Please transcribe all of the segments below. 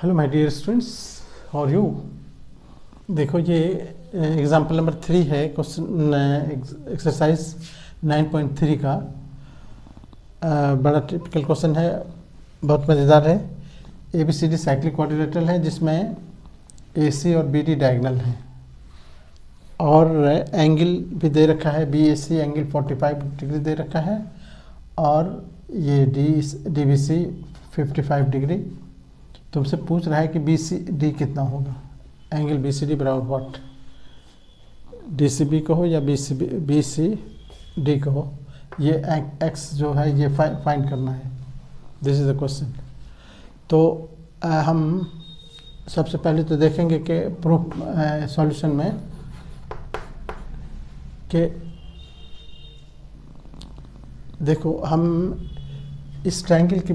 Hello my dear students, how are you. देखो ये example number 3 है, क्वेश्चन एक्सरसाइज 9.3 का। बड़ा टिपिकल क्वेश्चन है, बहुत मज़ेदार है। ABCD साइक्लिक क्वाड्रिलेटरल है जिसमें AC और BD डायगोनल है और एंगल भी दे रखा है। BAC एंगल 45 डिग्री दे रखा है और ये DBC 55 डिग्री। तुमसे पूछ रहा है कि BCD कितना होगा। एंगल BCD बराबर व्हाट, DCB कहो या BCD कहो, ये x जो है ये फाइंड करना है। This is the question. तो हम सबसे पहले तो देखेंगे कि प्रूफ सॉल्यूशन में कि देखो हम इस ट्रायंगल की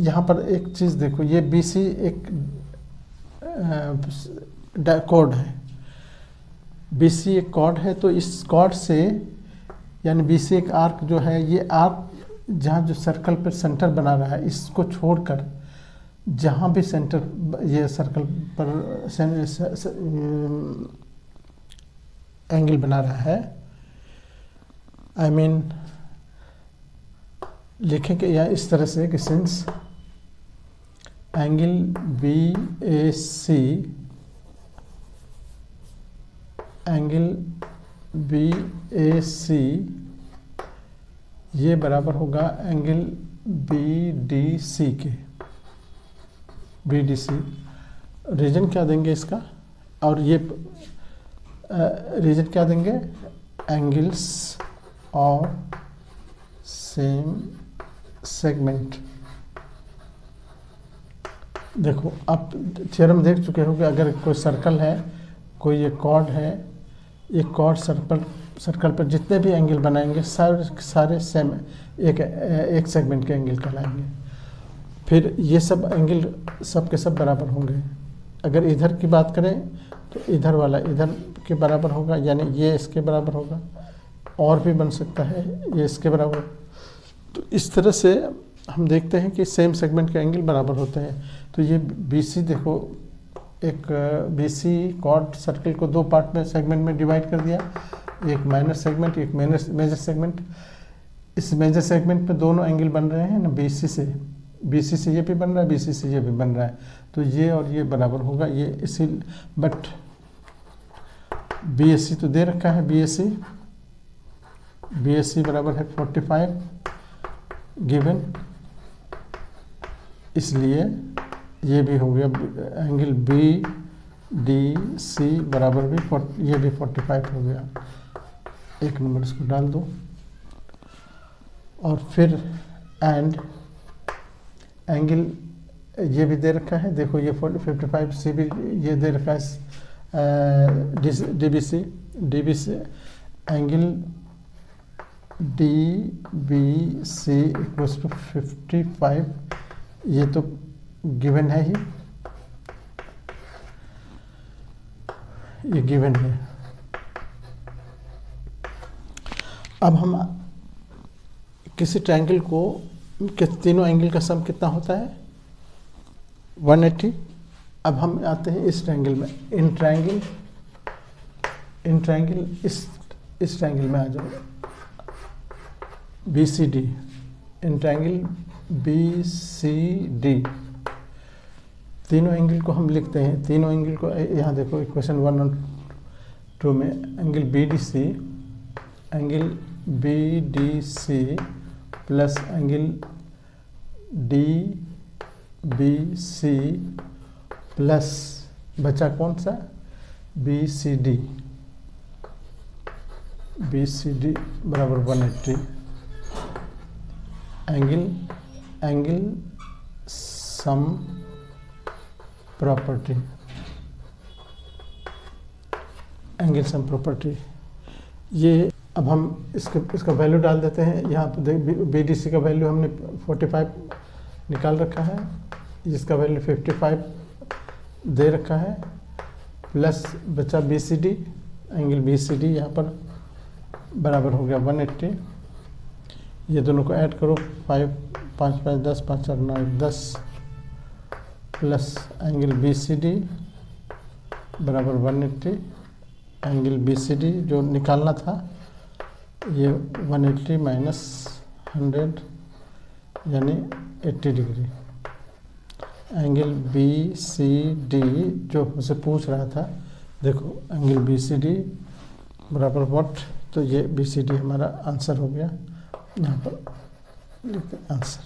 यहाँ पर एक चीज़ देखो, ये BC एक कॉर्ड है। BC एक कॉर्ड है, तो इस कॉर्ड से यानी BC एक आर्क जो है, ये आर्क जहाँ जो सर्कल पर सेंटर बना रहा है, इसको छोड़कर जहाँ भी सेंटर ये सर्कल पर एंगल बना रहा है, आई मीन लिखेंगे या इस तरह से कि सिंस एंगल BAC ये बराबर होगा एंगल BDC के। BDC रीजन क्या देंगे इसका, और ये रीजन क्या देंगे, एंगल्स और सेम सेगमेंट। देखो आप थ्योरम देख चुके हो कि अगर कोई सर्कल है, कोई ये कॉर्ड है, एक कॉर्ड सर्कल पर जितने भी एंगल बनाएंगे सारे सेम एक सेगमेंट के एंगल कहलाएंगे। फिर ये सब एंगल सब के सब बराबर होंगे। अगर इधर की बात करें तो इधर वाला इधर के बराबर होगा, यानी ये इसके बराबर होगा, और भी बन सकता है ये इसके बराबर। तो इस तरह से हम देखते हैं कि सेम सेगमेंट के एंगल बराबर होते हैं। तो ये BC देखो, एक BC कॉर्ड सर्कल को दो पार्ट में सेगमेंट में डिवाइड कर दिया, एक माइनर सेगमेंट एक मेजर सेगमेंट। इस मेजर सेगमेंट में दोनों एंगल बन रहे हैं ना, BC से ये भी बन रहा है, BC से ये भी बन रहा है, तो ये और ये बराबर होगा। ये इसी बट BAC तो दे रखा है, BAC बराबर है 45 गिवन, इसलिए ये भी हो गया एंगल BDC बराबर भी ये भी 45 हो गया। एक नंबर इसको डाल दो और फिर एंड एंगल ये भी दे रखा है, देखो ये 55 C भी ये दे रखा है, DBC angle DBC equals to 55, ये तो गिवन है ही, ये गिवन है। अब हम किसी ट्रायंगल को तीनों एंगल का सम कितना होता है, 180। अब हम आते हैं इस ट्रायंगल में, इन ट्रायंगल इस ट्रायंगल में आ जाओ, BCD, इन ट्रायंगल BCD। तीनों एंगल को हम लिखते हैं, तीनों एंगल को यहाँ देखो इक्वेशन 1 और 2 में angle BDC plus angle DBC plus बचा कौन सा, BCD बराबर 180। Angle sum property, angle sum property. ये अब हम इसका वैल्यू डाल देते हैं। यहाँ पर BDC का वैल्यू हमने 45 निकाल रखा है, इसका वैल्यू 55 दे रखा है, प्लस बचा BCD, एंगल BCD यहाँ पर बराबर हो गया 180। ये दोनों को ऐड करो, 5 5 5 10 5 4 9 10 प्लस एंगल BCD बराबर 180। एंगल BCD जो निकालना था ये 180 माइनस 100 यानी 80 डिग्री। एंगल BCD जो मुझसे पूछ रहा था, देखो एंगल BCD बराबर व्हाट, तो ये BCD हमारा आंसर हो गया। यहाँ पर लिखते आंसर।